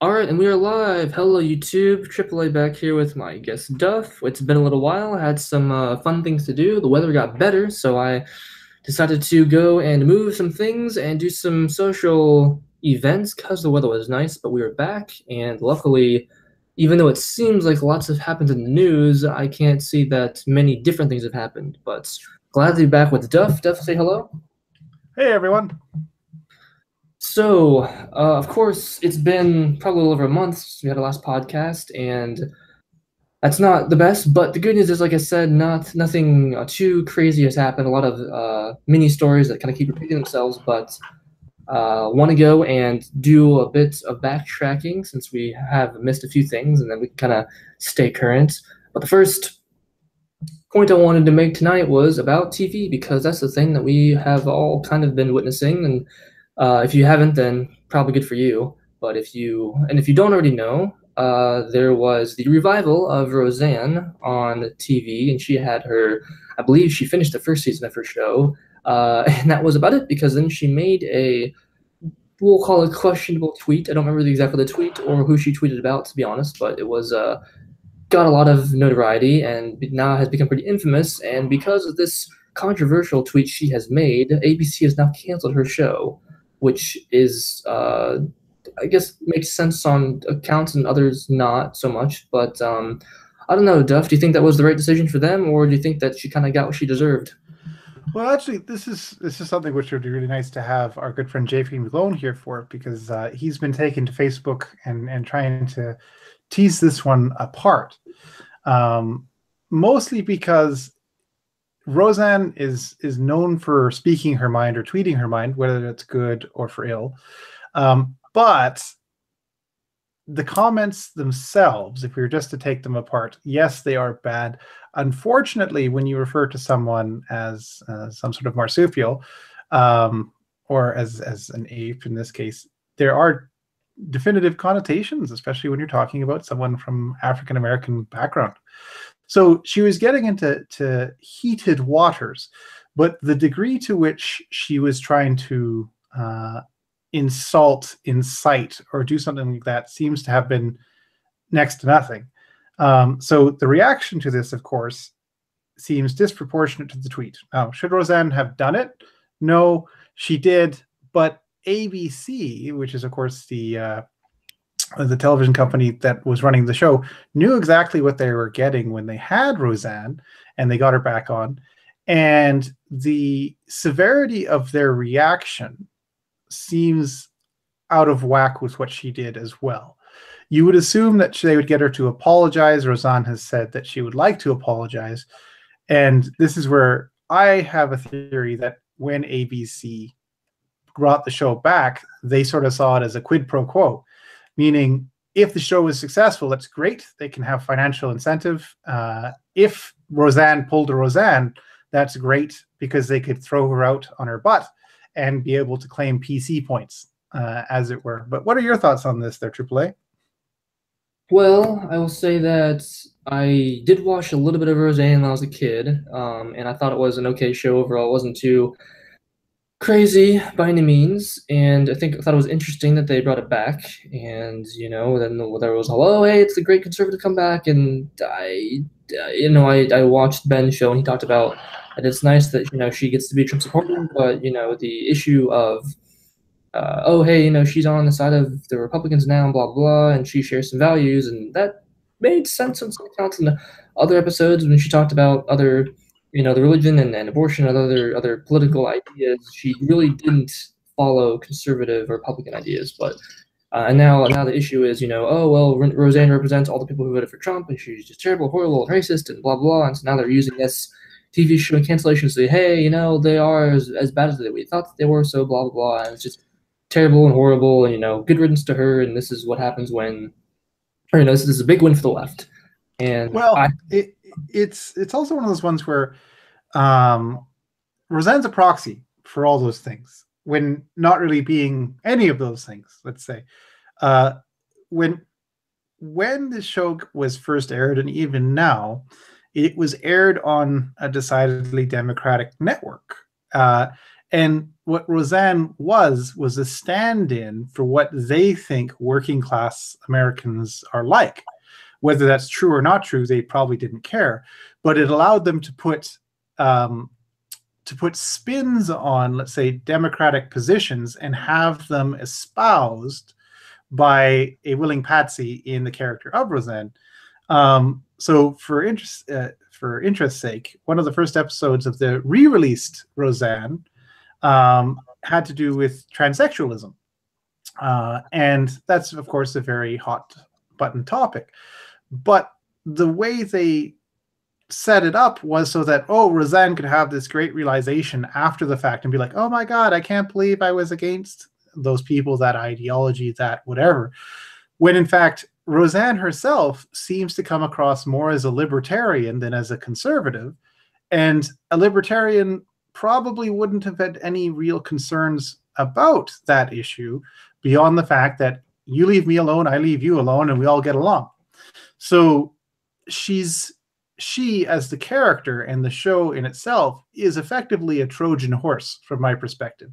All right, and we are live. Hello, YouTube. AAA back here with my guest Duff. It's been a little while. I had some fun things to do. The weather got better, so I decided to go and move some things and do some social events because the weather was nice. But we were back, and luckily, even though it seems like lots have happened in the news, I can't see that many different things have happened. But glad to be back with Duff. Duff, say hello. Hey everyone. So, of course, it's been probably a little over a month since we had our last podcast, and that's not the best. But the good news is, like I said, nothing too crazy has happened. A lot of mini stories that kind of keep repeating themselves. But want to go and do a bit of backtracking since we have missed a few things, and then we can kind of stay current. But the first point I wanted to make tonight was about TV because that's the thing that we have all kind of been witnessing, and if you haven't, then probably good for you. But if you don't already know, there was the revival of Roseanne on TV, and she had her, I believe she finished the first season of her show, and that was about it because then she made we'll call it questionable tweet. I don't remember exactly the tweet or who she tweeted about, to be honest, but it was got a lot of notoriety and now has become pretty infamous. And because of this controversial tweet she has made, ABC has now canceled her show, which is, I guess, makes sense on accounts and others not so much. But I don't know, Duff. Do you think that was the right decision for them, or do you think that she kind of got what she deserved? Well, actually, this is something which would be really nice to have our good friend JP Malone here for, because he's been taken to Facebook and trying to tease this one apart. Mostly because Roseanne is known for speaking her mind or tweeting her mind, whether it's good or for ill. But the comments themselves, if we were just to take them apart, yes, they are bad. Unfortunately, when you refer to someone as some sort of marsupial, or as an ape in this case, there are definitive connotations, especially when you're talking about someone from African American background. So she was getting into heated waters, but the degree to which she was trying to insult, incite, or do something like that seems to have been next to nothing. So the reaction to this, of course, seems disproportionate to the tweet. Now, should Roseanne have done it? No, she did, but ABC, which is, of course, the television company that was running the show, knew exactly what they were getting when they had Roseanne and they got her back on. And the severity of their reaction seems out of whack with what she did as well. You would assume that they would get her to apologize. Roseanne has said that she would like to apologize. And this is where I have a theory that when ABC brought the show back, they sort of saw it as a quid pro quo, meaning if the show is successful, that's great. They can have financial incentive. If Roseanne pulled a Roseanne, that's great because they could throw her out on her butt and be able to claim PC points, as it were. But what are your thoughts on this there, AAA? Well, I will say that I did watch a little bit of Roseanne when I was a kid, and I thought it was an okay show overall. It wasn't too crazy by any means, and I thought it was interesting that they brought it back. And then there was hello, hey, it's the great conservative comeback, and I watched Ben's show and he talked about that it's nice that she gets to be a Trump supporter, but the issue of oh hey, she's on the side of the Republicans now, and blah blah, and she shares some values, and that made sense on some accounts in the other episodes when she talked about other the religion and abortion and other political ideas. She really didn't follow conservative or Republican ideas. But and now the issue is, oh well, Roseanne represents all the people who voted for Trump, and she's just terrible, horrible, racist, and blah blah. And so now they're using this TV show cancellation to say, hey, they are as bad as we thought that they were, so blah blah blah. And it's just terrible and horrible, and good riddance to her. And this is what happens when, or this is a big win for the left. And Well, it's also one of those ones where Roseanne's a proxy for all those things when not really being any of those things. Let's say when the show was first aired, and even now, it was aired on a decidedly Democratic network, and what Roseanne was a stand-in for what they think working class Americans are like. Whether that's true or not true, they probably didn't care, but it allowed them to put spins on, let's say, democratic positions and have them espoused by a willing patsy in the character of Roseanne. So for interest's sake, one of the first episodes of the re-released Roseanne had to do with transsexualism. And that's, of course, a very hot button topic. But the way they set it up was so that, Roseanne could have this great realization after the fact and be like, oh my God, I can't believe I was against those people, that ideology, that whatever. When in fact, Roseanne herself seems to come across more as a libertarian than as a conservative. And a libertarian probably wouldn't have had any real concerns about that issue beyond the fact that you leave me alone, I leave you alone, and we all get along. So she, as the character and the show in itself, is effectively a Trojan horse from my perspective.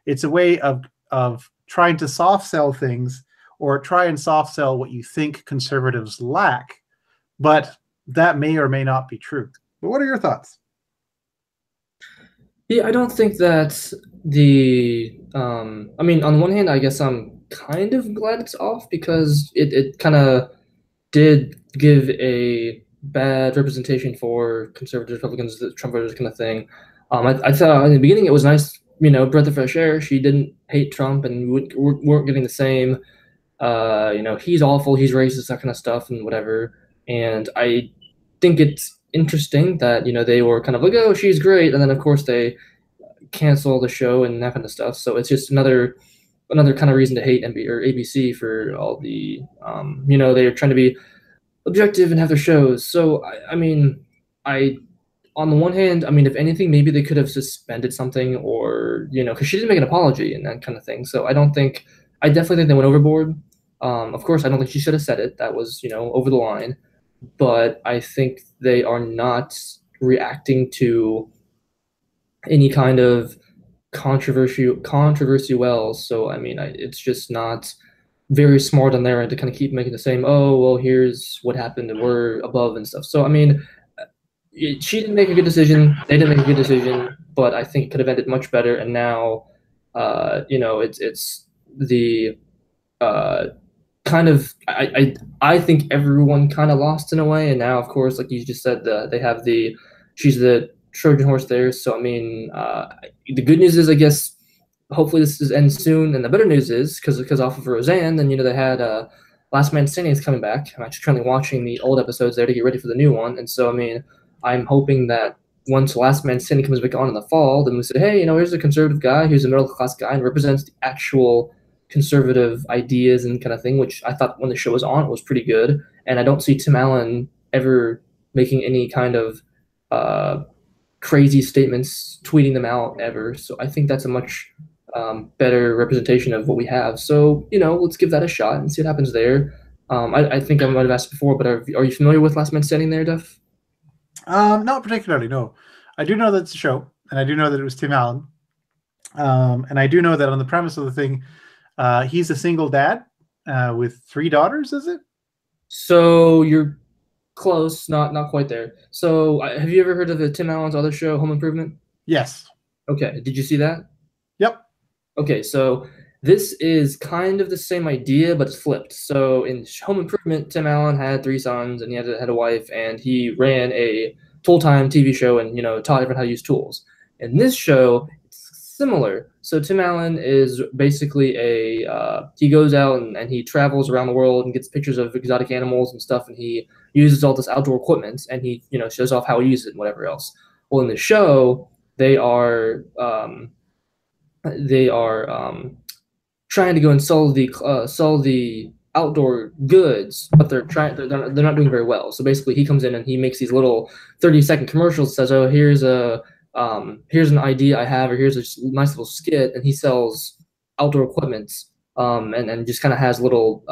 It's a way of trying to soft sell things, or try and soft sell what you think conservatives lack, but that may or may not be true. But what are your thoughts? Yeah, I don't think that the I mean, on one hand, I guess I'm kind of glad it's off because it kind of did give a bad representation for conservatives, Republicans, the Trump voters kind of thing. I thought in the beginning it was nice, breath of fresh air. She didn't hate Trump, and weren't getting the same, he's awful, he's racist, that kind of stuff, and whatever. And I think it's interesting that they were kind of like, oh, she's great, and then of course they cancel the show and that kind of stuff. So it's just another kind of reason to hate NBC or ABC for all the they're trying to be objective and have their shows. So I mean, I on the one hand, I mean, if anything, maybe they could have suspended something, or because she didn't make an apology and that kind of thing. So I definitely think they went overboard. Of course, I don't think she should have said it. That was over the line. But I think they are not reacting to any kind of controversy well. So I mean, it's just not very smart on their end to kind of keep making the same, oh well, here's what happened and we're above and stuff. So I mean, she didn't make a good decision, they didn't make a good decision, but I think it could have ended much better. And now it's the kind of, I think everyone kind of lost in a way. And now, of course, like you just said, they have she's the Trojan horse there. So I mean, the good news is, I guess, hopefully this ends soon. And the better news is, because off of Roseanne, then they had Last Man Standing is coming back. I'm actually currently watching the old episodes there to get ready for the new one. And so I mean, I'm hoping that once Last Man Standing comes back on in the fall, then we say, hey, here's a conservative guy who's a middle class guy and represents the actual conservative ideas and kind of thing, which I thought when the show was on, it was pretty good. And I don't see Tim Allen ever making any kind of crazy statements, tweeting them out ever. So I think that's a much better representation of what we have. So, let's give that a shot and see what happens there. I think I might have asked before, but are you familiar with Last Man Standing there, Duff? Not particularly, no. I do know that it's a show, and I do know that it was Tim Allen. And I do know that on the premise of the thing, he's a single dad with 3 daughters, is it? So you're close, not quite there. So have you ever heard of the Tim Allen's other show, Home Improvement? Yes. Okay, did you see that? Yep. Okay, so this is kind of the same idea, but it's flipped. So in Home Improvement, Tim Allen had 3 sons, and he had a wife, and he ran a full-time TV show and taught everyone how to use tools. In this show, it's similar. So Tim Allen is basically he goes out and he travels around the world and gets pictures of exotic animals and stuff, and he uses all this outdoor equipment, and he shows off how he uses it and whatever else. Well, in the show, they are trying to go and sell the outdoor goods, but they're not doing very well. So basically, he comes in and he makes these little 30-second commercials. Says, "Oh, here's an idea I have, or here's a nice little skit," and he sells outdoor equipment, and just kind of has little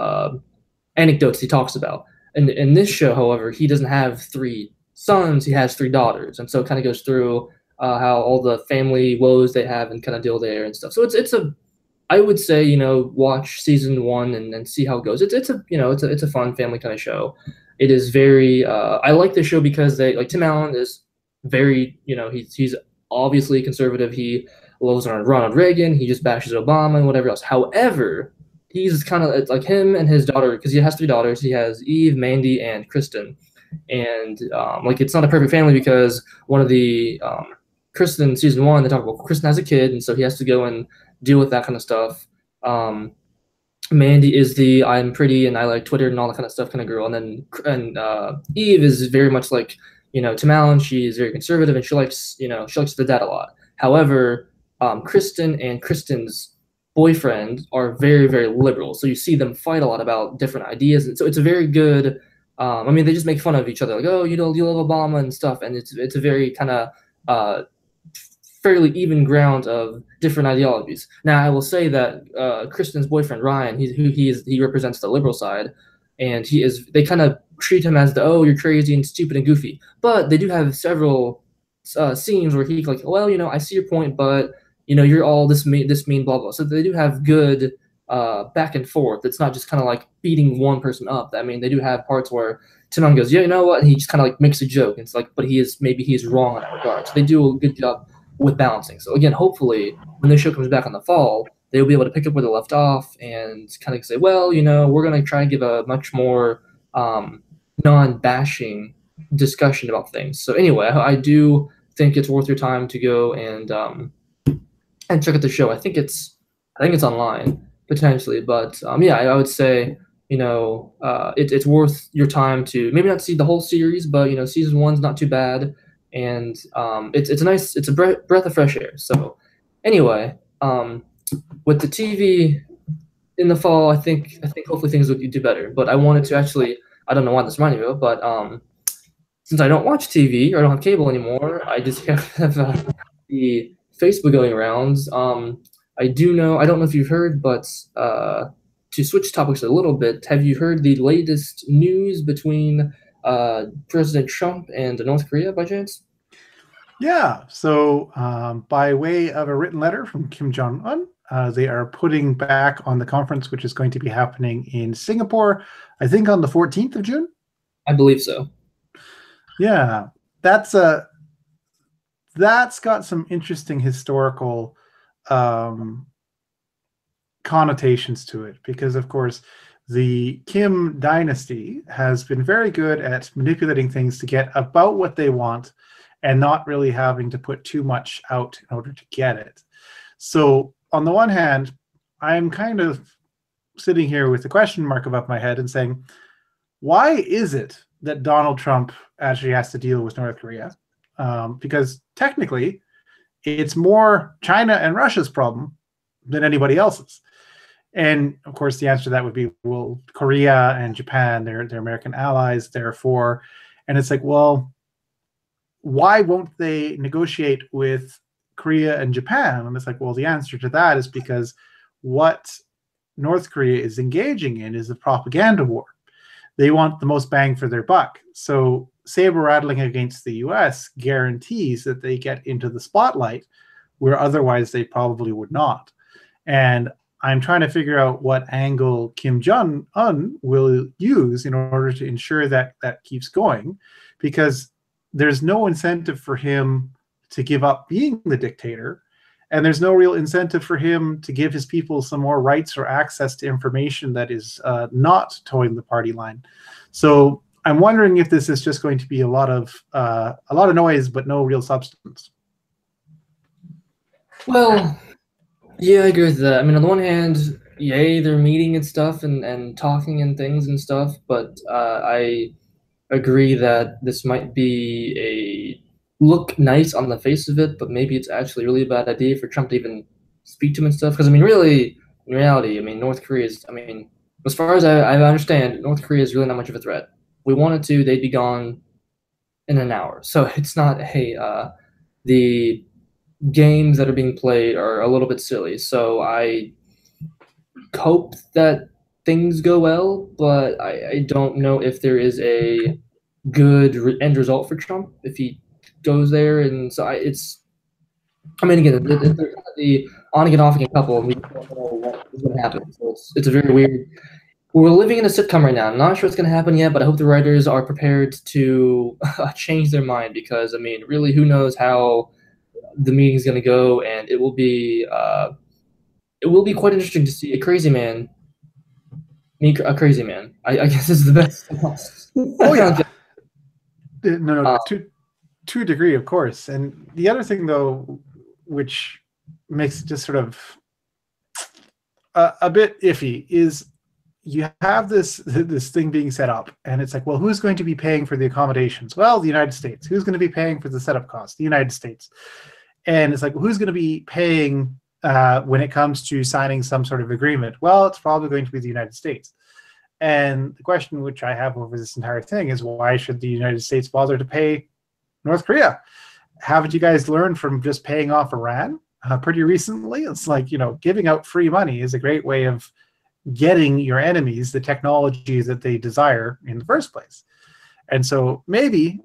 anecdotes he talks about. And in this show, however, he doesn't have 3 sons; he has 3 daughters, and so it kind of goes through how all the family woes they have and kind of deal there and stuff. So it's a I would say, watch season one and see how it goes. It's a it's a fun family kind of show. It is very I like the show because they like Tim Allen is very, he's obviously conservative. He loves Ronald Reagan. He just bashes Obama and whatever else. However, he's kind of it's like him and his daughter because he has three daughters. He has Eve, Mandy, and Kristen. And like it's not a perfect family because one of the Kristen season one they talk about Kristen has a kid and so he has to go and deal with that kind of stuff. Um, Mandy is the I'm pretty and I like Twitter and all that kind of stuff kind of girl, and then Eve is very much like Tim Allen. She's very conservative and she likes the dad a lot. However, Kristen and Kristen's boyfriend are very very liberal, so you see them fight a lot about different ideas, and so it's a very good. I mean, they just make fun of each other, like, oh, you love Obama and stuff, and it's a very kind of fairly even ground of different ideologies. Now, I will say that Kristen's boyfriend Ryan, he represents the liberal side, and they kind of treat him as the you're crazy and stupid and goofy. But they do have several scenes where he's like, well, I see your point, but you're all this mean, blah blah. So they do have good back and forth. It's not just kind of like beating one person up. I mean, they do have parts where Timon goes, yeah, you know what? And he just kind of like makes a joke. And it's like, but maybe he's wrong in that regard. So they do a good job with balancing. So again, hopefully when the show comes back in the fall, they'll be able to pick up where they left off and kind of say, well, we're going to try and give a much more non-bashing discussion about things. So anyway, I do think it's worth your time to go and check out the show. I think it's online potentially, but yeah, I would say it's worth your time to maybe not see the whole series, but season one's not too bad. And it's a breath of fresh air. So anyway, with the TV in the fall, I think hopefully things will do better. But I wanted to actually, I don't know why this reminded me of, but since I don't watch TV or I don't have cable anymore, I just have the Facebook going around. I don't know if you've heard, but to switch topics a little bit, have you heard the latest news between President Trump and North Korea by chance? Yeah. So by way of a written letter from Kim Jong-un, they are putting back on the conference, which is going to be happening in Singapore, I think on the 14th of June. I believe so. Yeah. That's got some interesting historical connotations to it because, of course, the Kim dynasty has been very good at manipulating things to get about what they want and not really having to put too much out in order to get it. So on the one hand, I'm kind of sitting here with a question mark above my head and saying, why is it that Donald Trump actually has to deal with North Korea? Because technically, it's more China and Russia's problem than anybody else's. And of course, the answer to that would be, well, Korea and Japan, they're American allies, therefore. And it's like, well, why won't they negotiate with Korea and Japan? And it's like, well, the answer to that is because what North Korea is engaging in is a propaganda war. They want the most bang for their buck. So saber rattling against the US guarantees that they get into the spotlight where otherwise they probably would not. And I'm trying to figure out what angle Kim Jong-un will use in order to ensure that that keeps going, because there's no incentive for him to give up being the dictator, and there's no real incentive for him to give his people some more rights or access to information that is not towing the party line. So I'm wondering if this is just going to be a lot of noise but no real substance. Well, yeah, I agree with that. I mean, on the one hand, yay, they're meeting and stuff and talking and things and stuff, but I agree that this might be look nice on the face of it, but maybe it's actually really a bad idea for Trump to even speak to him and stuff. Because, I mean, really, in reality, I mean, North Korea is, I mean, as far as I understand, North Korea is really not much of a threat. We wanted to, they'd be gone in an hour. So it's not, hey, the games that are being played are a little bit silly. So I hope that things go well, but I don't know if there is a good end result for Trump if he goes there. And so I mean, again, they're kind of the on again, off again couple, and we don't know what is going to happen. So it's a very weird. We're living in a sitcom right now. I'm not sure what's going to happen yet, but I hope the writers are prepared to change their mind because, I mean, really, who knows how the meeting's going to go, and it will be quite interesting to see a crazy man meet a crazy man. I guess is the best. Oh yeah, no, Uh, to a degree, of course. And the other thing, though, which makes it just sort of a bit iffy, is you have this thing being set up, and it's like, well, who's going to be paying for the accommodations? Well, the United States. Who's going to be paying for the setup costs? The United States. And it's like, who's going to be paying when it comes to signing some sort of agreement? Well, it's probably going to be the United States. And the question which I have over this entire thing is, why should the United States bother to pay North Korea? Haven't you guys learned from just paying off Iran pretty recently? It's like, giving out free money is a great way of getting your enemies the technology that they desire in the first place. And so maybe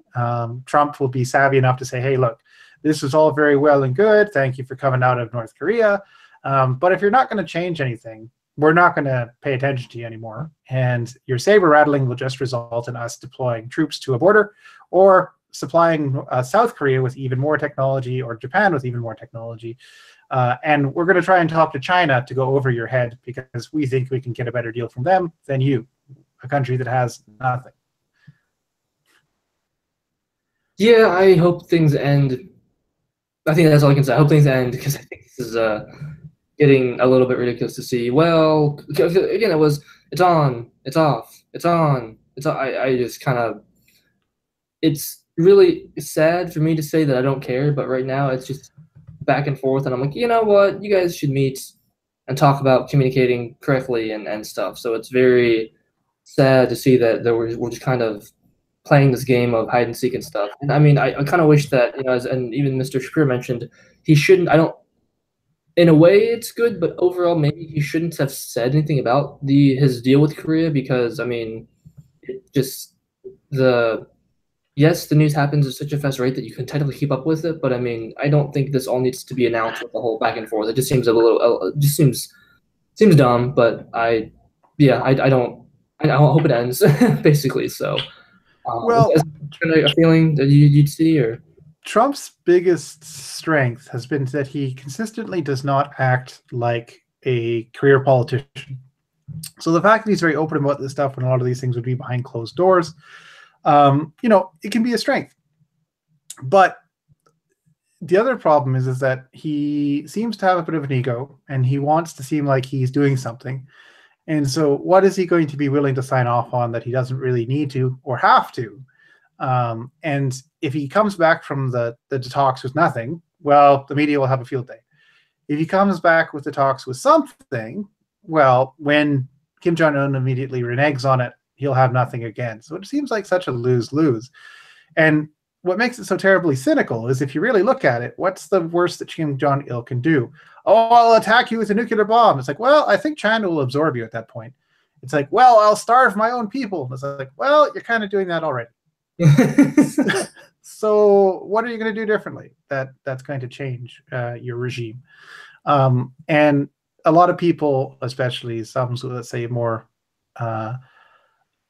Trump will be savvy enough to say, hey, look, this is all very well and good. Thank you for coming out of North Korea. But if you're not going to change anything, we're not going to pay attention to you anymore. And your saber rattling will just result in us deploying troops to a border or supplying South Korea with even more technology or Japan with even more technology. And we're going to try and talk to China to go over your head because we think we can get a better deal from them than you, a country that has nothing. yeah, I hope things end. I think that's all I can say. I hope things end because I think this is getting a little bit ridiculous to see. Well, again, it's on, it's off, it's on, it's on. I just kind of, it's really sad for me to say that I don't care, but right now it's just back and forth, and I'm like, you know what, you guys should meet and talk about communicating correctly and stuff. So it's very sad to see that we're just kind of playing this game of hide and seek and stuff. And I mean, I kind of wish that, and even Mr. Shapiro mentioned, he shouldn't. I don't. In a way, it's good, but overall, maybe he shouldn't have said anything about his deal with Korea because I mean, it just the yes, the news happens at such a fast rate that you can technically keep up with it. But I mean, I don't think this all needs to be announced with the whole back and forth. It just seems a little, just seems dumb. But yeah, I don't. I hope it ends basically. So, Well, is there a feeling that you'd see or? Trump's biggest strength has been that he consistently does not act like a career politician. So the fact that he's very open about this stuff when a lot of these things would be behind closed doors, it can be a strength. But the other problem is that he seems to have a bit of an ego and he wants to seem like he's doing something. And so what is he going to be willing to sign off on that he doesn't really need to or have to? And if he comes back from the talks with nothing, well, the media will have a field day. If he comes back with the talks with something, well, when Kim Jong-un immediately reneges on it, he'll have nothing again. So it seems like such a lose-lose. And what makes it so terribly cynical is if you really look at it, what's the worst that Kim Jong-il can do? Oh, I'll attack you with a nuclear bomb. It's like, well, I think China will absorb you at that point. It's like, well, I'll starve my own people. It's like, well, you're kind of doing that already. So what are you going to do differently that's going to change your regime? And a lot of people, especially some, so let's say more unnuanced,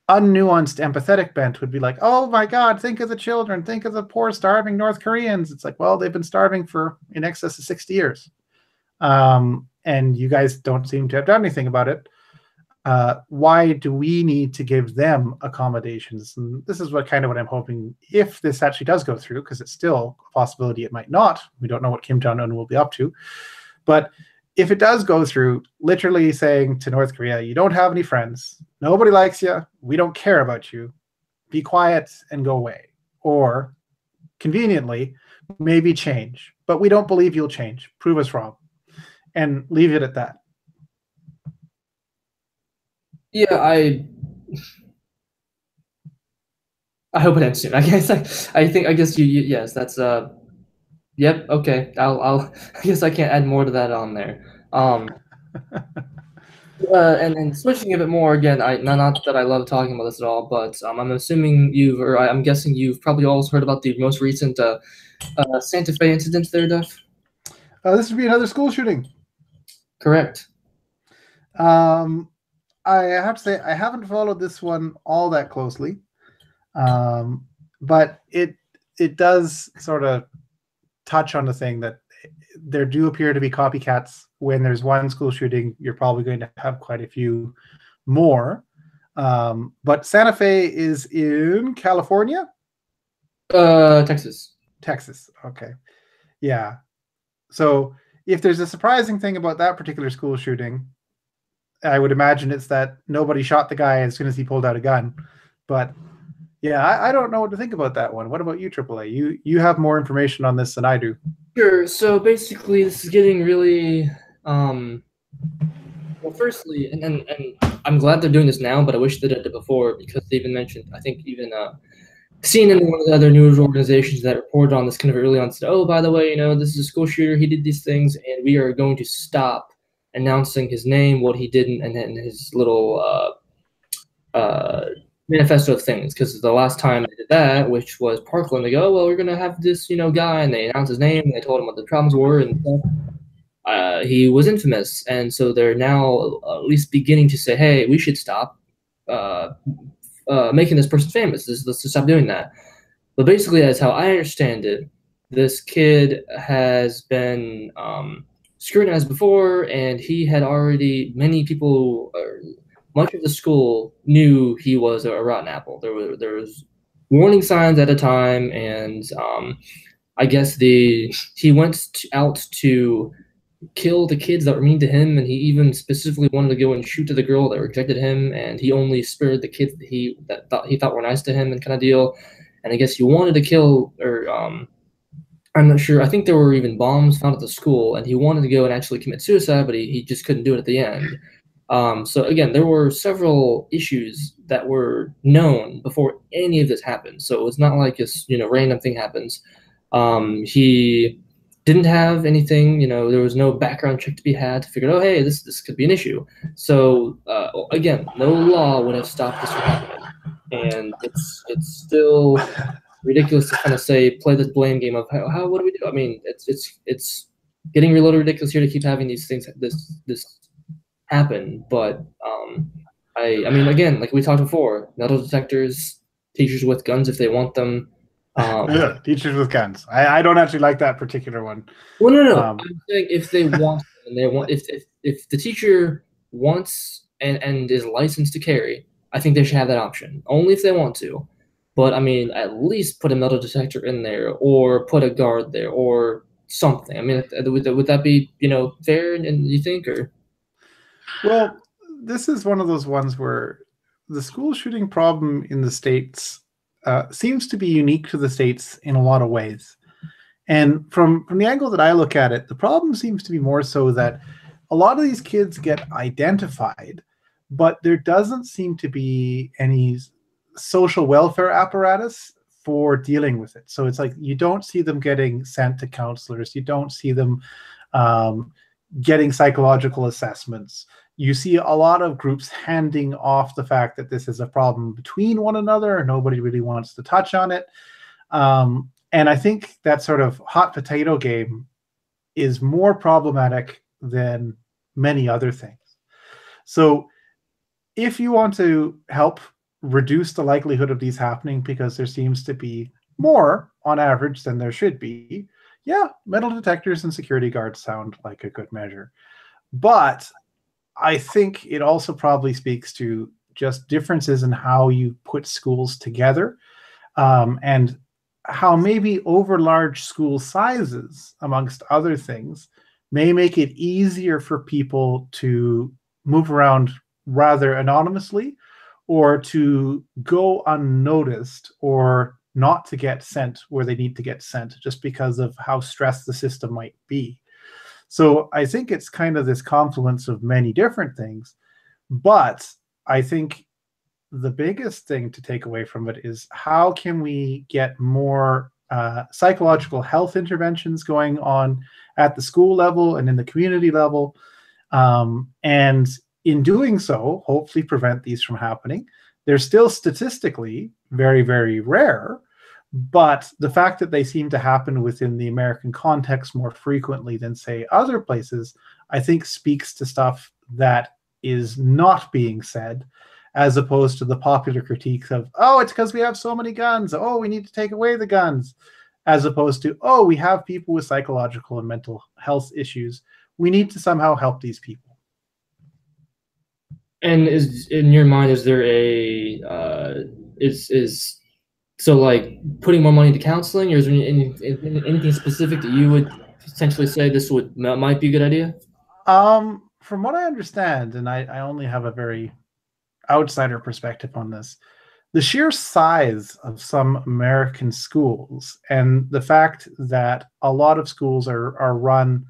empathetic bent, would be like, oh my God, think of the children, think of the poor starving North Koreans. It's like, well, they've been starving for in excess of 60 years. And you guys don't seem to have done anything about it. Why do we need to give them accommodations? And this is what I'm hoping, if this actually does go through, because it's still a possibility it might not. We don't know what Kim Jong-un will be up to. But if it does go through, literally saying to North Korea, you don't have any friends, nobody likes you, we don't care about you, be quiet and go away. Or, conveniently, maybe change. But we don't believe you'll change. Prove us wrong. And leave it at that. Yeah, I hope it ends soon. I guess you yes, that's yep, okay. I guess I can't add more to that on there. And switching a bit more again, not that I love talking about this at all, but I'm assuming I'm guessing you've probably also heard about the most recent Santa Fe incident there, Duff. This would be another school shooting. Correct. I have to say I haven't followed this one all that closely, but it does sort of touch on the thing that there do appear to be copycats. When there's one school shooting, you're probably going to have quite a few more. But Santa Fe is in California? Texas. Texas. Okay. Yeah. So if there's a surprising thing about that particular school shooting, I would imagine it's that nobody shot the guy as soon as he pulled out a gun. But yeah, I don't know what to think about that one. What about you, AAA? You have more information on this than I do. Sure. So basically, this is getting really, well, firstly, and I'm glad they're doing this now, but I wish they did it before, because they even mentioned, I think even CNN and one of the other news organizations that reported on this kind of early on said, oh, by the way, this is a school shooter. He did these things, and we are going to stop announcing his name, what he did, and his little manifesto of things. Because the last time they did that, which was Parkland, they go, oh, well, we're going to have this, guy, and they announced his name, and they told him what the problems were, and stuff. He was infamous, and so they're now at least beginning to say, hey, we should stop making this person famous. Let's just stop doing that. But basically, that's how I understand it. This kid has been scrutinized before, and he had already, many people, much of the school knew he was a rotten apple. There was warning signs at a time, and I guess he went out to kill the kids that were mean to him, and he even specifically wanted to go and shoot to the girl that rejected him, and he only spared the kids that he thought were nice to him, and kind of deal. And I guess he wanted to kill, or I'm not sure. I think there were even bombs found at the school, and he wanted to go and actually commit suicide, but he just couldn't do it at the end. So again, there were several issues that were known before any of this happened. So it was not like this, random thing happens. He didn't have anything, there was no background check to be had to figure out, oh, hey, this could be an issue. So again, no law would have stopped this from happening. And it's still ridiculous to kind of play this blame game of what do we do? I mean, it's getting a little ridiculous here to keep having these things, this happen. But I mean, again, like we talked before, metal detectors, teachers with guns if they want them. Yeah, teachers with guns. I don't actually like that particular one. Well, no. I'm saying if they want, and they want, if the teacher wants and is licensed to carry, I think they should have that option. Only if they want to. But I mean, at least put a metal detector in there, or put a guard there, or something. I mean, would that be fair? And you think, or? Well, this is one of those ones where the school shooting problem in the States seems to be unique to the States in a lot of ways. And from the angle that I look at it, the problem seems to be more so that a lot of these kids get identified, but there doesn't seem to be any social welfare apparatus for dealing with it. So it's like you don't see them getting sent to counselors. You don't see them getting psychological assessments. You see a lot of groups handing off the fact that this is a problem between one another, and nobody really wants to touch on it. And I think that sort of hot potato game is more problematic than many other things. So if you want to help reduce the likelihood of these happening, because there seems to be more on average than there should be, yeah, metal detectors and security guards sound like a good measure. But I think it also probably speaks to just differences in how you put schools together, and how maybe over large school sizes, amongst other things, may make it easier for people to move around rather anonymously, or to go unnoticed, or not to get sent where they need to get sent, just because of how stressed the system might be. So I think it's kind of this confluence of many different things. But I think the biggest thing to take away from it is, how can we get more psychological health interventions going on at the school level and in the community level, and in doing so, hopefully prevent these from happening. They're still statistically very, very rare, But the fact that they seem to happen within the American context more frequently than, say, other places, I think speaks to stuff that is not being said, as opposed to the popular critiques of, oh, it's because we have so many guns. Oh, we need to take away the guns. As opposed to, oh, we have people with psychological and mental health issues. We need to somehow help these people. And is in your mind, is there a is so like putting more money into counseling, or is there anything specific that you would potentially say this would might be a good idea? From what I understand, and I only have a very outsider perspective on this, the sheer size of some American schools and the fact that a lot of schools are run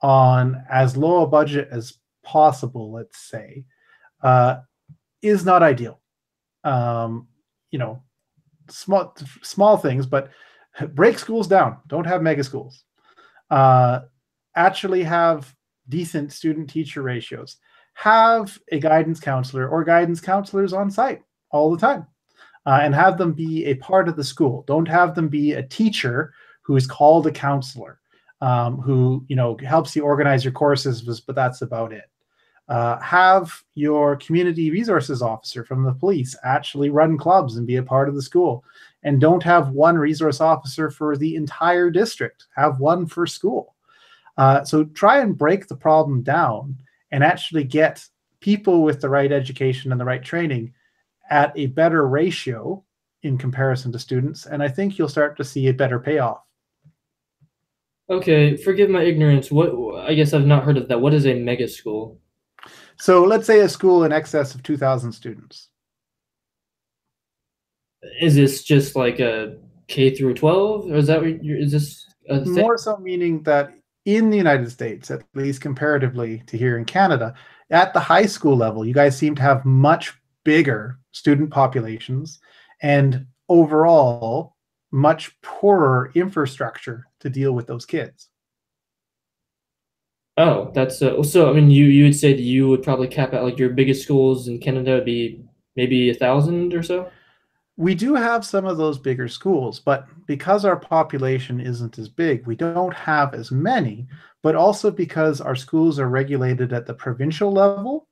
on as low a budget as possible, let's say, uh, is not ideal. You know, small things, but break schools down. Don't have mega schools. Actually have decent student-teacher ratios. Have a guidance counselor or guidance counselors on site all the time, and have them be a part of the school. Don't have them be a teacher who is called a counselor, who helps you organize your courses, but that's about it. Have your community resources officer from the police actually run clubs and be a part of the school. And don't have one resource officer for the entire district. Have one for school. So try and break the problem down and actually get people with the right education and the right training at a better ratio in comparison to students. And I think you'll start to see a better payoff. Okay, forgive my ignorance. What, I guess I've not heard of that. What is a mega school? So let's say a school in excess of 2,000 students. Is this just like a K through 12, or is that what is this a thing? More so meaning that in the United States, at least comparatively to here in Canada, at the high school level, you guys seem to have much bigger student populations and overall much poorer infrastructure to deal with those kids. Oh, that's so. I mean, you would say that you would probably cap out like your biggest schools in Canada would be maybe 1,000 or so. We do have some of those bigger schools, but because our population isn't as big, we don't have as many, but also because our schools are regulated at the provincial level,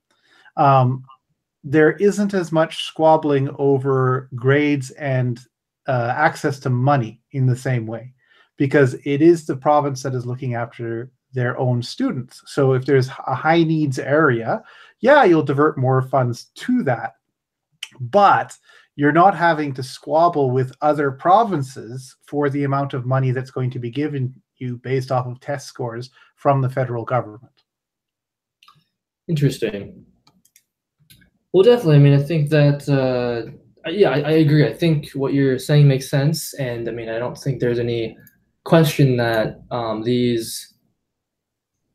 there isn't as much squabbling over grades and access to money in the same way, because it is the province that is looking after their own students. So if there's a high needs area, yeah, you'll divert more funds to that. But you're not having to squabble with other provinces for the amount of money that's going to be given you based off of test scores from the federal government. Interesting. Well, definitely. I mean, I think that yeah, I agree. I think what you're saying makes sense, and I mean, I don't think there's any question that these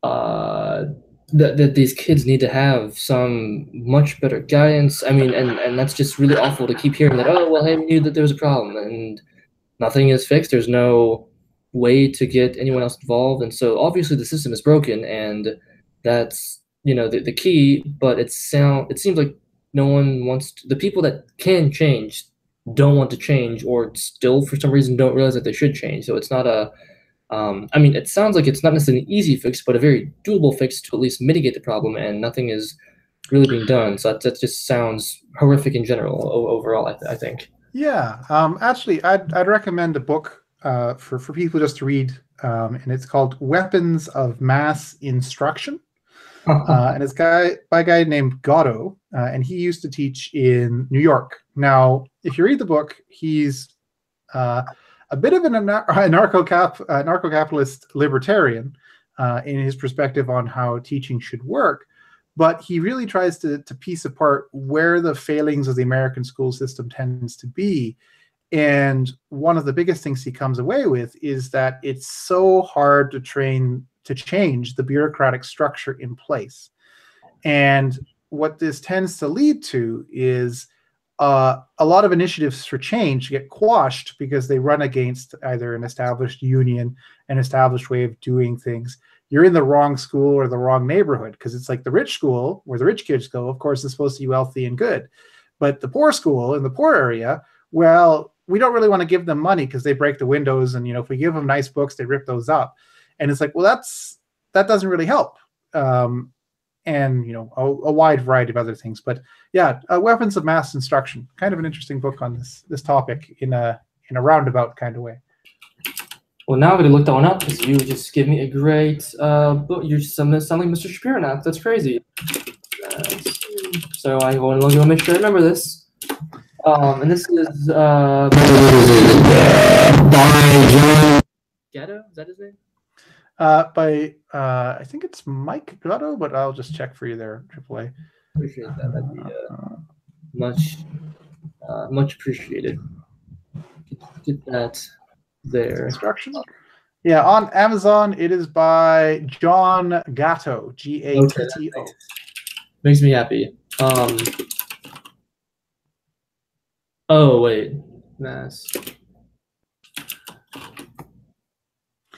uh, that these kids need to have some much better guidance. I mean, and that's just really awful to keep hearing that. Oh, well, hey, we knew that there was a problem, and nothing is fixed. There's no way to get anyone else involved, and so obviously the system is broken, and that's the key. But it seems like no one wants to, the people that can change don't want to change, or still for some reason don't realize that they should change. So it's not a I mean, it sounds like it's not necessarily an easy fix, but a very doable fix to at least mitigate the problem, and nothing is really being done. So that just sounds horrific in general overall, I think. Yeah, actually, I'd recommend a book for people just to read, and it's called Weapons of Mass Instruction. And it's by a guy named Gatto, and he used to teach in New York. Now, if you read the book, he's a bit of an anarcho-capitalist libertarian in his perspective on how teaching should work, but he really tries to piece apart where the failings of the American school system tends to be. And one of the biggest things he comes away with is that it's so hard to change the bureaucratic structure in place. And what this tends to lead to is a lot of initiatives for change get quashed because they run against either an established union, an established way of doing things. You're in the wrong school or the wrong neighborhood, because it's like the rich school where the rich kids go, of course, is supposed to be wealthy and good. But the poor school in the poor area, well, we don't really want to give them money because they break the windows, and if we give them nice books, they rip those up. And it's like, well, that doesn't really help. And a wide variety of other things. But yeah, Weapons of Mass Instruction, kind of an interesting book on this topic in a roundabout kind of way. Well, now I'm going to look that one up because you just give me a great book. You're selling Mr. Shapiro now. That's crazy. So I want to make sure I remember this. And this is by John Gatto. Is that his name? By I think it's Mike Gatto, but I'll just check for you there, AAA. Appreciate that. That'd be much appreciated. Get that there. Instruction. Yeah, on Amazon it is by John Gatto, Gatto. Okay, makes me happy. Oh wait, Mass.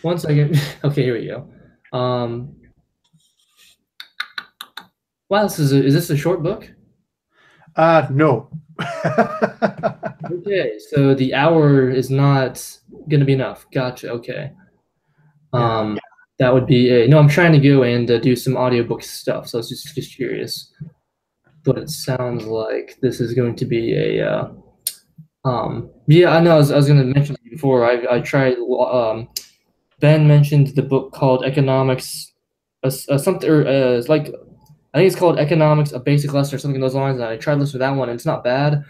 1 second. Okay, here we go. Wow, is this a short book? No. Okay, so the hour is not gonna be enough. Gotcha. Okay. That would be no. I'm trying to go and do some audiobook stuff, so I was just curious. But it sounds like this is going to be a yeah. I know. I was going to mention it before. I tried. Ben mentioned the book called Economics, something or like I think it's called Economics: A Basic Lesson or something along those lines. And I tried listening to that one, and it's not bad,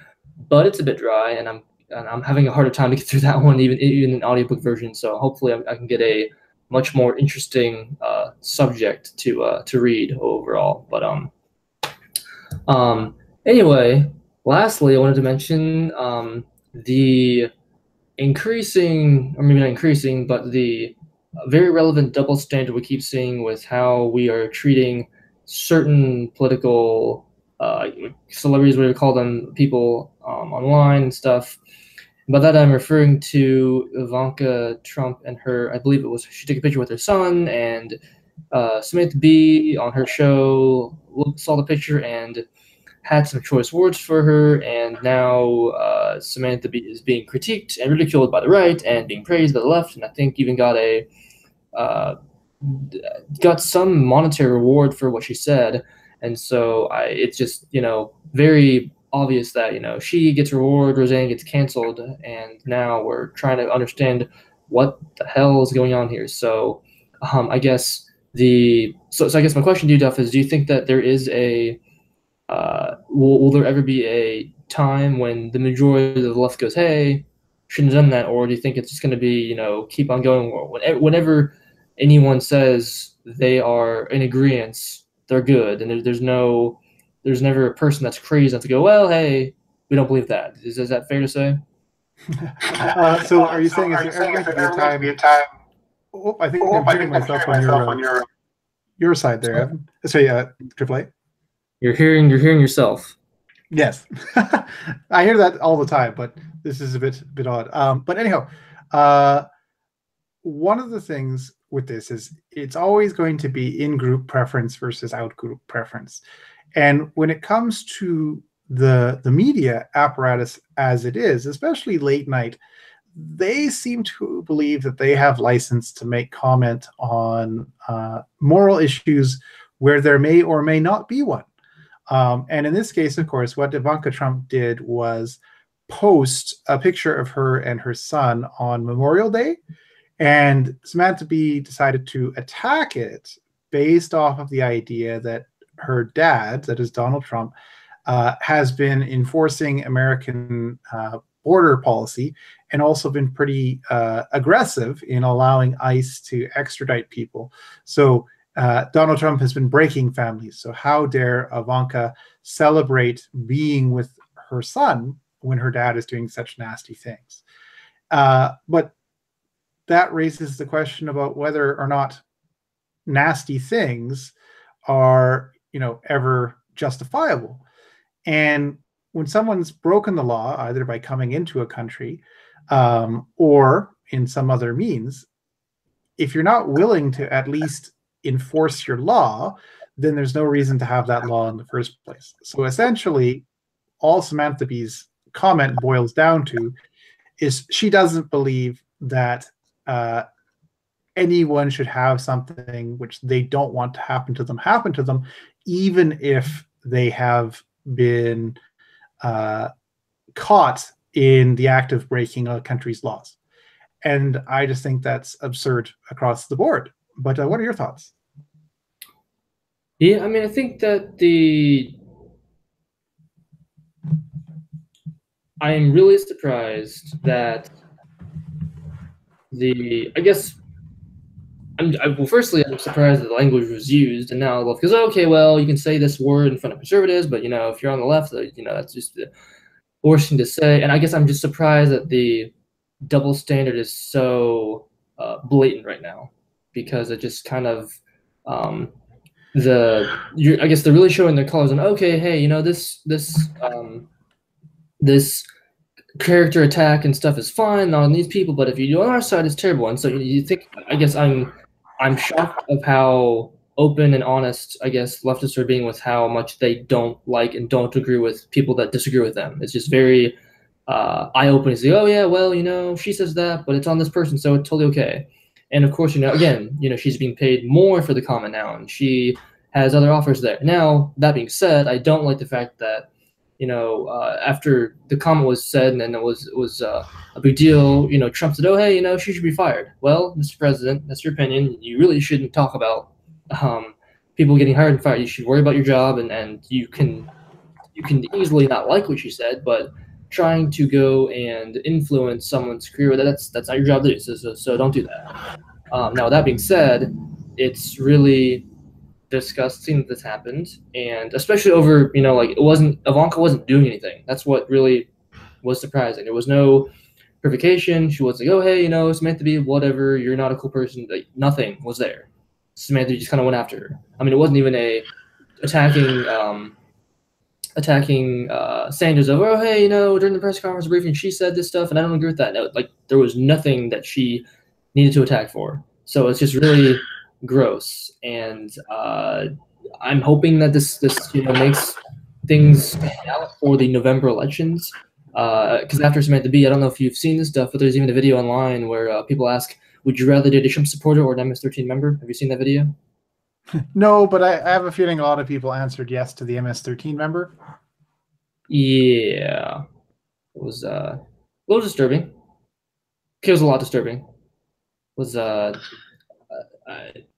but it's a bit dry, and I'm having a harder time to get through that one, even in an audiobook version. So hopefully I can get a much more interesting subject to read overall. But anyway, lastly, I wanted to mention the increasing, or maybe not increasing, but the very relevant double standard we keep seeing with how we are treating certain political celebrities, whatever you call them, people online and stuff. By that, I'm referring to Ivanka Trump and her, I believe it was, she took a picture with her son, and Samantha Bee on her show saw the picture and had some choice words for her, and now Samantha Bee is being critiqued and ridiculed by the right and being praised by the left, and I think even got some monetary reward for what she said. And so it's just, very obvious that, she gets reward, Roseanne gets canceled, and now we're trying to understand what the hell is going on here. So I guess so I guess my question to you, Duff, is do you think that there is will there ever be a time when the majority of the left goes, hey, shouldn't have done that? Or do you think it's just going to be, keep on going? Whenever anyone says they are in agreement, they're good, and there's never a person that's crazy enough to go, well, hey, we don't believe that. Is that fair to say? So are you saying is there ever going to be a time? Oh, I think I'm hearing myself on your side there, Evan. Sorry, AAA. You're hearing yourself. Yes, I hear that all the time, but this is a bit odd. But anyhow, one of the things with this is it's always going to be in-group preference versus out-group preference, and when it comes to the media apparatus as it is, especially late night, they seem to believe that they have license to make comment on moral issues where there may or may not be one. And in this case, of course, what Ivanka Trump did was post a picture of her and her son on Memorial Day, and Samantha Bee decided to attack it based off of the idea that her dad, that is Donald Trump, has been enforcing American border policy and also been pretty aggressive in allowing ICE to extradite people. So Donald Trump has been breaking families. So how dare Ivanka celebrate being with her son when her dad is doing such nasty things? But that raises the question about whether or not nasty things are, ever justifiable. And when someone's broken the law, either by coming into a country or in some other means, if you're not willing to at least enforce your law, then there's no reason to have that law in the first place. So essentially, all Samantha Bee's comment boils down to is she doesn't believe that anyone should have something which they don't want to happen to them, even if they have been caught in the act of breaking a country's laws. And I just think that's absurd across the board. But what are your thoughts? Yeah, I mean, I think that I am really surprised that I guess well, firstly, I'm surprised that the language was used, and now because okay, well, you can say this word in front of conservatives, but if you're on the left, that's just the worst thing to say. And I guess I'm just surprised that the double standard is so blatant right now, because it just kind of I guess they're really showing their colors. And okay, hey, this character attack and stuff is fine on these people, but if you do on our side, it's terrible. And so you think, I guess I'm shocked of how open and honest, I guess, leftists are being with how much they don't like and don't agree with people that disagree with them. It's just very eye-opening to say, oh yeah, well, she says that, but it's on this person, so it's totally okay. And of course, again, she's being paid more for the comment now, and she has other offers there. Now, that being said, I don't like the fact that after the comment was said and then it was a big deal, Trump said, oh, hey, she should be fired. Well, Mr. President, that's your opinion. You really shouldn't talk about people getting hired and fired. You should worry about your job, and you can easily not like what she said, but trying to go and influence someone's career, that's not your job to do. So don't do that. Now, that being said, it's really disgusting that this happened, and especially over Ivanka wasn't doing anything. That's what really was surprising. There was no provocation. She was like, oh hey, it's meant to be, whatever, you're not a cool person. Like, nothing was there. Samantha just kind of went after her. I mean, it wasn't even a attacking Sanders over, oh hey, during the press conference briefing she said this stuff and I don't agree with that. No, like, there was nothing that she needed to attack for. So it's just really gross, and I'm hoping that this makes things stand out for the November elections. Because after Samantha Bee, I don't know if you've seen this stuff, but there's even a video online where people ask, would you rather date a Trump supporter or an MS-13 member? Have you seen that video? No, but I have a feeling a lot of people answered yes to the MS-13 member. Yeah, it was a little disturbing. It was a lot disturbing. It was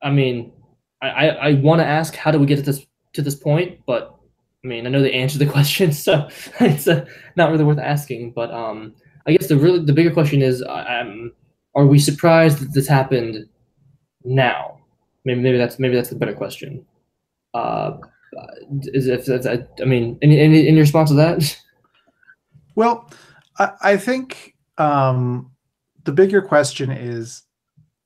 I mean, I want to ask, how do we get to this point? But I mean, I know the answer to the question, so it's not really worth asking. But I guess the bigger question is, are we surprised that this happened now? Maybe that's the better question. I mean, any response to that? Well, I think the bigger question is,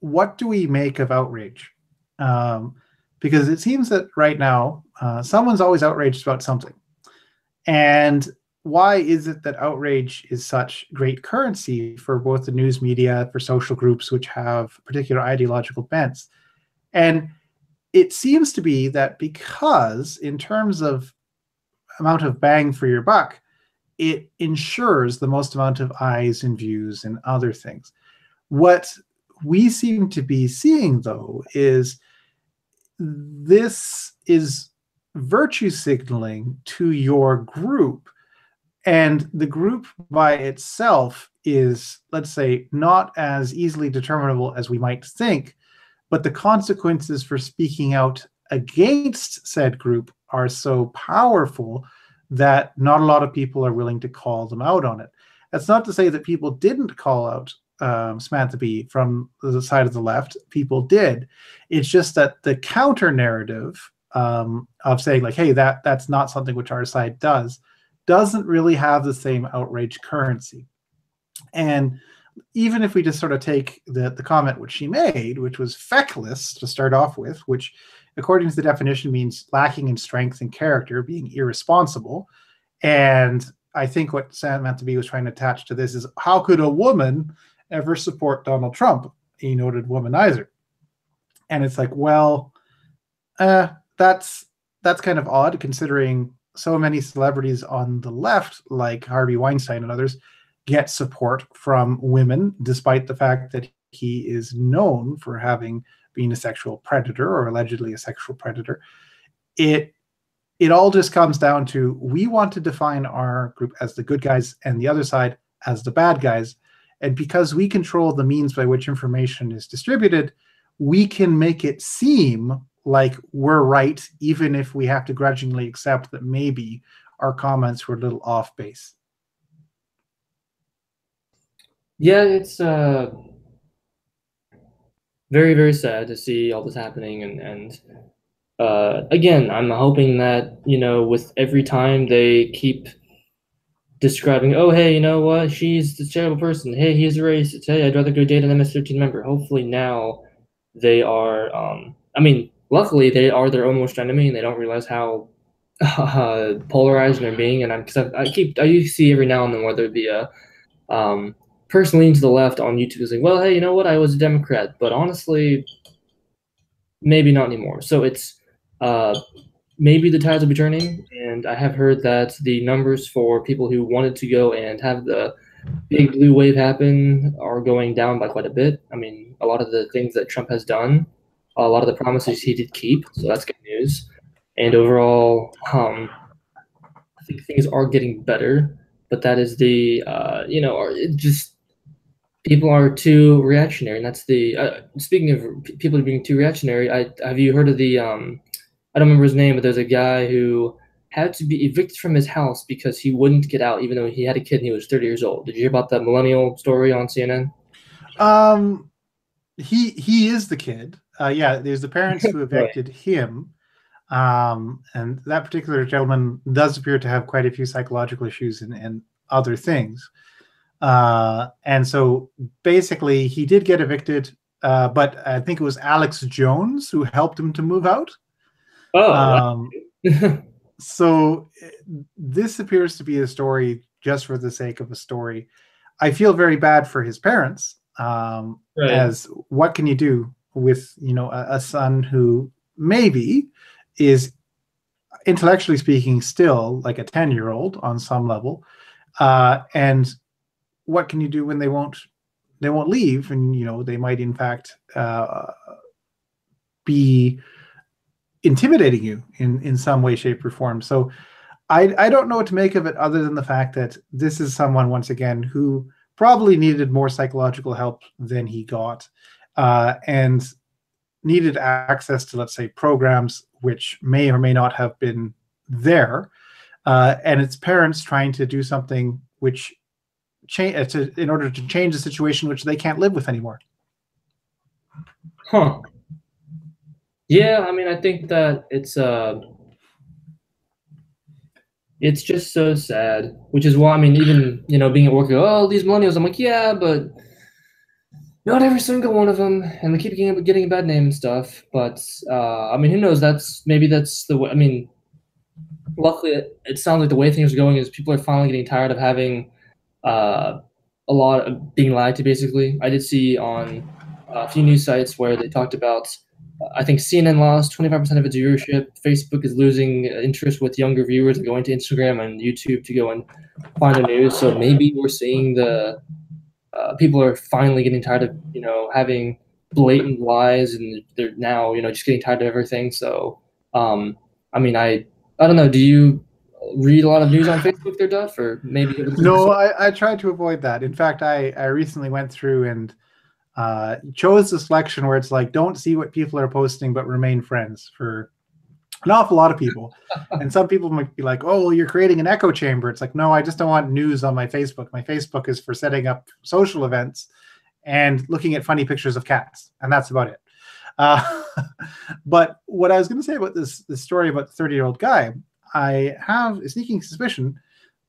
what do we make of outrage? Because it seems that right now, someone's always outraged about something. And why is it that outrage is such great currency for both the news media, for social groups which have particular ideological bents? And it seems to be that because, in terms of amount of bang for your buck, it ensures the most amount of eyes and views and other things. What we seem to be seeing, though, is this is virtue signaling to your group, and the group by itself is, let's say, not as easily determinable as we might think, but the consequences for speaking out against said group are so powerful that not a lot of people are willing to call them out on it. That's not to say that people didn't call out Samantha Bee from the side of the left. People did. It's just that the counter narrative of saying, like, hey, that's not something which our side doesn't really have the same outrage currency. And even if we just sort of take the comment which she made, which was feckless to start off with, which according to the definition means lacking in strength and character, being irresponsible. And I think what Samantha Bee was trying to attach to this is, how could a woman ever support Donald Trump, a noted womanizer? And it's like, well, that's kind of odd, considering so many celebrities on the left, like Harvey Weinstein and others, get support from women, despite the fact that he is known for having been a sexual predator or allegedly a sexual predator. It all just comes down to, we want to define our group as the good guys and the other side as the bad guys. And because we control the means by which information is distributed, we can make it seem like we're right, even if we have to grudgingly accept that maybe our comments were a little off base. Yeah, it's very, very sad to see all this happening, and again, I'm hoping that, with every time they keep describing, oh, hey, you know what, she's this terrible person, hey, he's a racist, hey, I'd rather go date an MS-13 member. Hopefully now they are, I mean, luckily they are their own worst enemy, and they don't realize how polarized they're being. And I used to see every now and then whether it be a person leaning to the left on YouTube saying, well, hey, you know what, I was a Democrat, but honestly, maybe not anymore. So it's maybe the tides will be turning, and I have heard that the numbers for people who wanted to go and have the big blue wave happen are going down by quite a bit. I mean, a lot of the things that Trump has done, a lot of the promises he did keep, so that's good news. And overall, I think things are getting better, but that is the, it just people are too reactionary, and that's the. Speaking of people being too reactionary, have you heard of the? I don't remember his name, but there's a guy who had to be evicted from his house because he wouldn't get out, even though he had a kid and he was 30 years old. Did you hear about that millennial story on CNN? He is the kid. Yeah, there's the parents who evicted him. And that particular gentleman does appear to have quite a few psychological issues and other things. And so basically he did get evicted, but I think it was Alex Jones who helped him to move out. Oh, so this appears to be a story just for the sake of a story. I feel very bad for his parents, as what can you do with, a son who maybe is, intellectually speaking, still like a 10-year-old on some level, and what can you do when they won't leave, and they might in fact be intimidating you in some way, shape, or form. So I don't know what to make of it, other than the fact that this is someone, once again, who probably needed more psychological help than he got, and needed access to, let's say, programs which may or may not have been there, and its parents trying to do something which in order to change the situation which they can't live with anymore. Huh. Yeah, I mean, I think that it's just so sad, which is why, I mean, even, being at work, oh, these millennials, I'm like, yeah, but not every single one of them, and they keep getting a bad name and stuff. But I mean, who knows? Maybe that's the way. I mean, luckily, it sounds like the way things are going is people are finally getting tired of having a lot of being lied to. Basically, I did see on a few news sites where they talked about. I think CNN lost 25% of its viewership. Facebook is losing interest with younger viewers and going to Instagram and YouTube to go and find the news. So maybe we're seeing the people are finally getting tired of having blatant lies, and they're now just getting tired of everything. So I mean, I don't know. Do you read a lot of news on Facebook there, Duff, or maybe? No, I tried to avoid that. In fact, I recently went through and chose the selection where it's like, don't see what people are posting, but remain friends, for an awful lot of people. And some people might be like, oh, well, you're creating an echo chamber. It's like, no, I just don't want news on my Facebook. My Facebook is for setting up social events and looking at funny pictures of cats, and that's about it. But what I was going to say about this story about the 30-year-old guy, I have a sneaking suspicion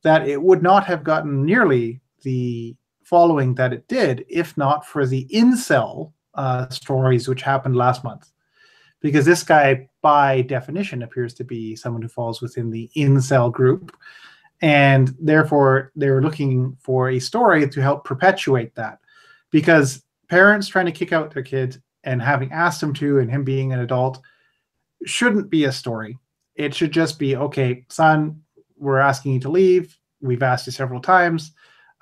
that it would not have gotten nearly the following that it did if not for the incel stories which happened last month. Because this guy, by definition, appears to be someone who falls within the incel group. And therefore, they were looking for a story to help perpetuate that. Because parents trying to kick out their kid and having asked him to, and him being an adult, shouldn't be a story. It should just be, okay, son, we're asking you to leave. We've asked you several times.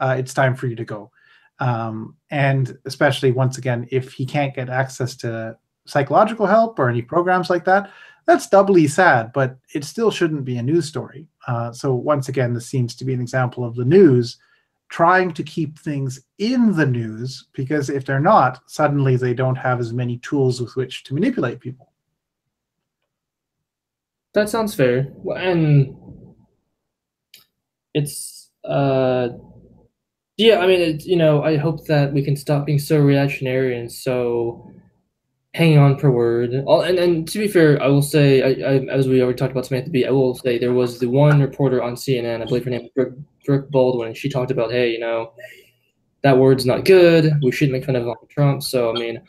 it's time for you to go. And especially, once again, if he can't get access to psychological help or any programs like that, that's doubly sad, but it still shouldn't be a news story. So once again, this seems to be an example of the news trying to keep things in the news, because if they're not, suddenly they don't have as many tools with which to manipulate people. That sounds fair. And it's yeah, I mean, I hope that we can stop being so reactionary and so hanging on per word. And to be fair, I will say, as we already talked about Samantha Bee, I will say there was the one reporter on CNN, I believe her name was Brooke Baldwin, and she talked about, hey, that word's not good. We shouldn't make fun of Donald Trump. So, I mean,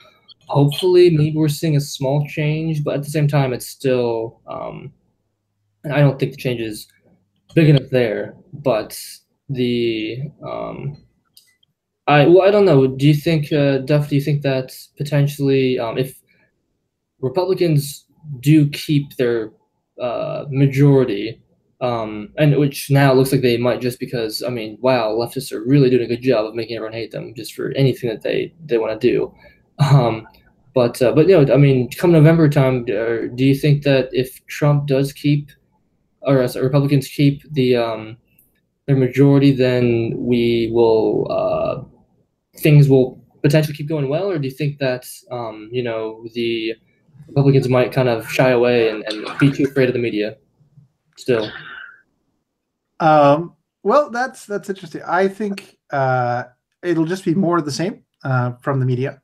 hopefully, maybe we're seeing a small change, but at the same time, it's still, I don't think the change is big enough there. But I don't know. Do you think, Duff? Do you think that potentially, if Republicans do keep their majority, and which now looks like they might, just because, I mean, wow, leftists are really doing a good job of making everyone hate them just for anything that they want to do. But I mean, come November time, do you think that if Trump does keep, or Republicans keep their majority, then we will things will potentially keep going well, or do you think that the Republicans might kind of shy away and be too afraid of the media still? Well, that's interesting. I think it'll just be more of the same from the media.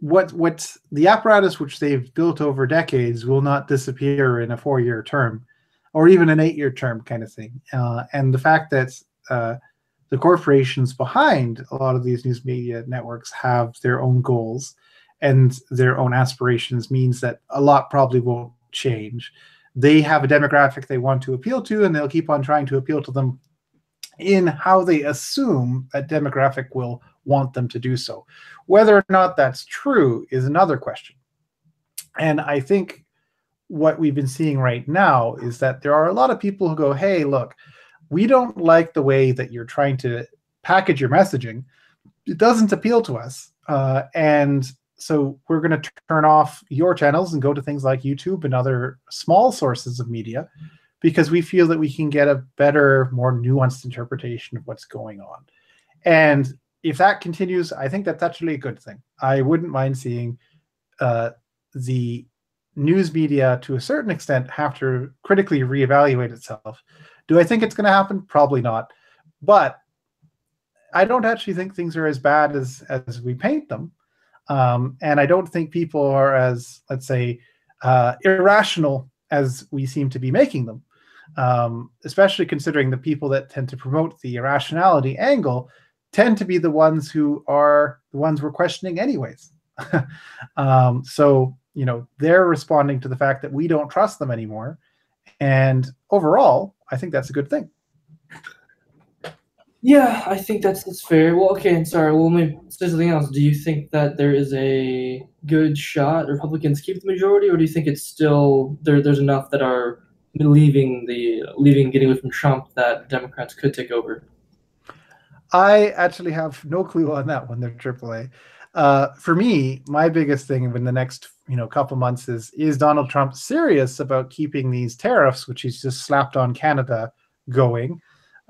What the apparatus which they've built over decades will not disappear in a 4-year term, or even an 8-year term kind of thing. And the fact that the corporations behind a lot of these news media networks have their own goals and their own aspirations means that a lot probably won't change. They have a demographic they want to appeal to, and they'll keep on trying to appeal to them in how they assume that demographic will want them to do so. Whether or not that's true is another question. And I think what we've been seeing right now is that there are a lot of people who go, hey, look, we don't like the way that you're trying to package your messaging. It doesn't appeal to us. And so we're going to turn off your channels and go to things like YouTube and other small sources of media, because we feel that we can get a better, more nuanced interpretation of what's going on. And if that continues, I think that's actually a good thing. I wouldn't mind seeing the news media, to a certain extent, have to critically reevaluate itself. Do I think it's going to happen? Probably not. But I don't actually think things are as bad as we paint them. And I don't think people are as, let's say, irrational as we seem to be making them, especially considering the people that tend to promote the irrationality angle tend to be the ones who are the ones we're questioning anyways. So, they're responding to the fact that we don't trust them anymore. And overall, I think that's a good thing. Yeah, I think that's fair. Well, okay, sorry. Well, maybe say something else. Do you think that there is a good shot Republicans keep the majority, or do you think it's still there's enough that are getting away from Trump that Democrats could take over? I actually have no clue on that one. They're AAA. For me, my biggest thing in the next couple months is Donald Trump serious about keeping these tariffs, which he's just slapped on Canada, going?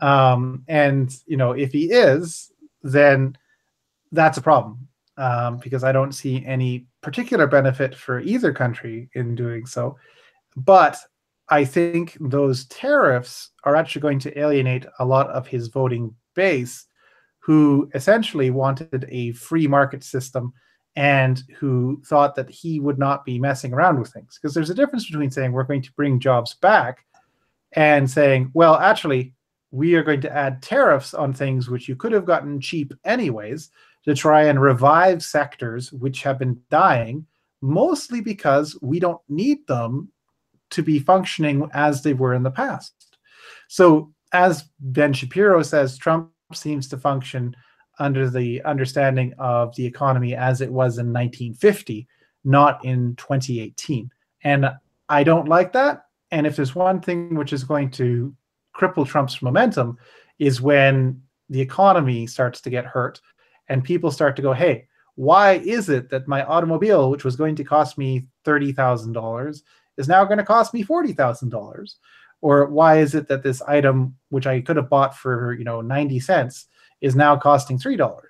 And if he is, then that's a problem, because I don't see any particular benefit for either country in doing so. But I think those tariffs are actually going to alienate a lot of his voting base, who essentially wanted a free market system and who thought that he would not be messing around with things. Because there's a difference between saying we're going to bring jobs back and saying, well, actually, we are going to add tariffs on things which you could have gotten cheap anyways, to try and revive sectors which have been dying, mostly because we don't need them to be functioning as they were in the past. So as Ben Shapiro says, Trump seems to function under the understanding of the economy as it was in 1950, not in 2018. And I don't like that. And if there's one thing which is going to cripple Trump's momentum, is when the economy starts to get hurt, and people start to go, hey, why is it that my automobile, which was going to cost me $30,000, is now going to cost me $40,000? Or why is it that this item, which I could have bought for 90 cents, is now costing $3?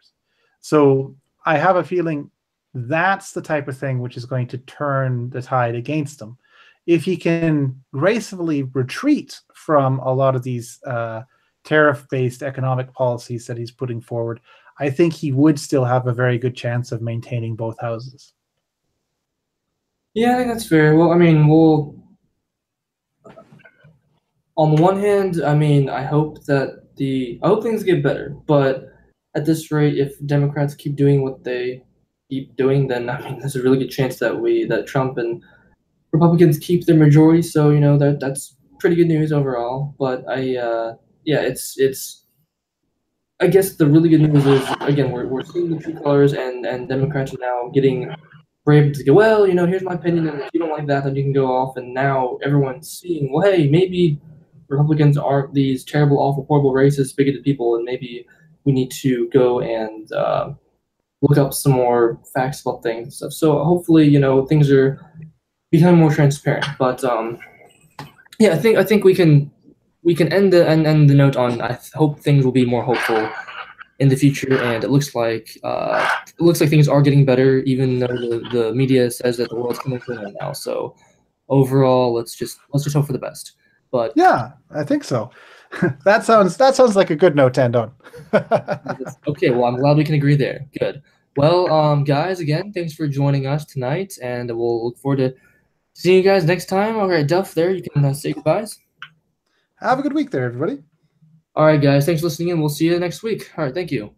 So I have a feeling that's the type of thing which is going to turn the tide against him. If he can gracefully retreat from a lot of these tariff-based economic policies that he's putting forward, I think he would still have a very good chance of maintaining both houses. Yeah, I think that's fair. Well, I mean, on the one hand, I mean, I hope things get better, but at this rate, if Democrats keep doing what they keep doing, then I mean, there's a really good chance that Trump and Republicans keep their majority. So that's pretty good news overall. But yeah, it's I guess the really good news is, again, we're seeing the true colors, and Democrats are now getting brave to go, well, here's my opinion, and if you don't like that, then you can go off. And now everyone's seeing, well, hey, maybe Republicans aren't these terrible, awful, horrible, racist, bigoted people, and maybe we need to go and look up some more facts about things and stuff. So hopefully, things are becoming more transparent. But yeah, I think we can end the note on, I hope things will be more hopeful in the future, and it looks like things are getting better, even though the media says that the world's coming to an end now. So overall, let's just hope for the best. But yeah, I think so. that sounds like a good note to end on. okay, well, I'm glad we can agree there. Good. Well, guys, again, thanks for joining us tonight, and we'll look forward to seeing you guys next time. All right, Duff, there, you can say goodbyes. Have a good week there, everybody. All right, guys, thanks for listening in. We'll see you next week. All right, thank you.